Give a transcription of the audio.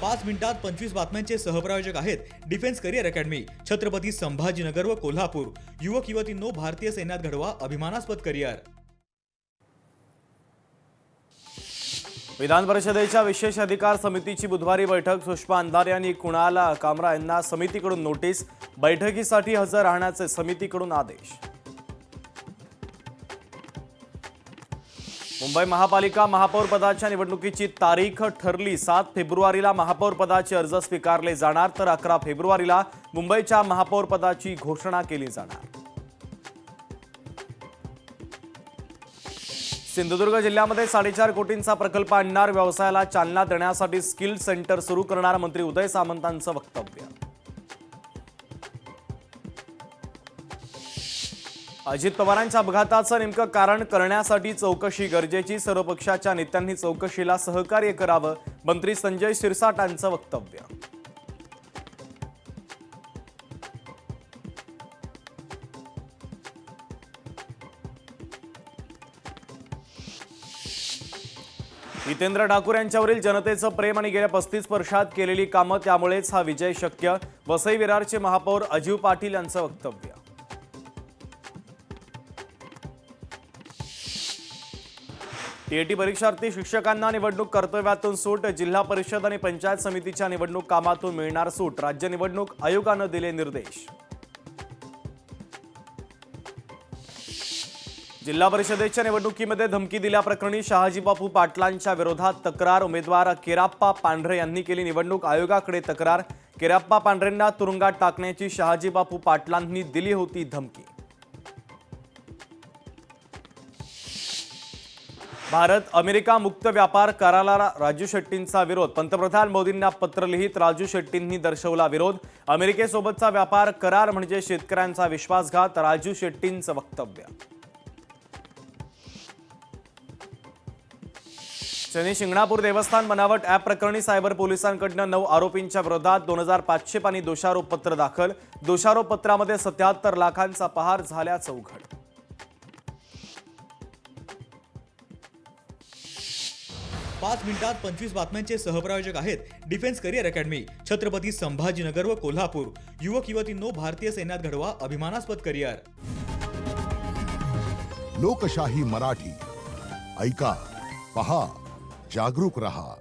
5 मिनिटात 25 बातम्यांचे सहप्रायोजक आहेत defence career academy, Chhatrapati Sambhajinagar व कोल्हापूर। युवक युवतींनो, भारतीय सैन्यात घडवा अभिमानास्पद करिअर। विधान परिषदेच्या विशेष अधिकार समितीची बुधवारी बैठक। सुषमा अंधारे यांनी कुणाल कामरा यांना समितीकडून नोटीस, बैठकीसाठी हजर राहण्याचे समितीकडून आदेश। मुंबई महापालिका महापौर पदाच्या निवडणुकीची तारीख ठरली। 7 फेब्रुवारीला महापौर पदाचे अर्ज स्वीकारले जाणार, तर 11 फेब्रुवारीला मुंबईच्या महापौर पदाची घोषणा केली जाणार। सिंधुदुर्ग जिल्ह्यामध्ये 4.5 कोटींचा प्रकल्प आणणार, व्यवसायाला चालना देण्यासाठी स्किल सेंटर सुरू करणार, मंत्री उदय सामंतांचं वक्तव्य। अजित पवारांच्या अपघाताचं नेमकं कारण करण्यासाठी चौकशी गरजेची, सर्व पक्षाच्या नेत्यांनी चौकशीला सहकार्य करावं, मंत्री संजय शिरसाटांचं वक्तव्य। जितेंद्र ठाकूर यांच्यावरील जनतेचं प्रेम आणि गेल्या 35 वर्षात केलेली कामं, त्यामुळेच हा विजय शक्य, वसई विरारचे महापौर अजीव पाटील यांचं वक्तव्य। टीएटी परीक्षार्थी शिक्षकांना निवडणूक कर्तव्यातून सूट, जिल्हा परिषद आणि पंचायत समितीच्या निवडणूक कामातून मिळणार सूट, राज्य निवडणूक आयोगानं दिले निर्देश। जिल्हा परिषदेच्या निवडणुकीमध्ये धमकी दिल्याप्रकरणी शहाजीबापू पाटलांच्या विरोधात तक्रार, उमेदवार केराप्पा पांढरे यांनी केली निवडणूक आयोगाकडे तक्रार। केराप्पा पांढरेंना तुरुंगात टाकण्याची शहाजीबापू पाटलांनी दिली होती धमकी। भारत अमेरिका मुक्त व्यापार कराराला राजू शेट्टींचा विरोध, पंतप्रधान मोदींना पत्र लिहित राजू शेट्टींनी दर्शवला विरोध। अमेरिकेसोबतचा व्यापार करार म्हणजे शेतकऱ्यांचा विश्वासघात, राजू शेट्टींचं वक्तव्य। शनी शिंगणापूर देवस्थान बनावट ॲप प्रकरणी सायबर पोलिसांकडून 9 आरोपींच्या विरोधात 2500 पानी दोषारोप पत्र दाखल, दोषारोप पत्रामध्ये 77 लाखांचा पहार झाल्याचं उघड। पाच मिनिटात 25 बातम्यांचे सहप्रायोजक आहेत defence career academy, Chhatrapati Sambhajinagar व कोल्हापूर। युवक युवतींनो, भारतीय सैन्यात घडवा अभिमानास्पद करिअर। लोकशाही मराठी ऐका, पहा, जागरूक रहा।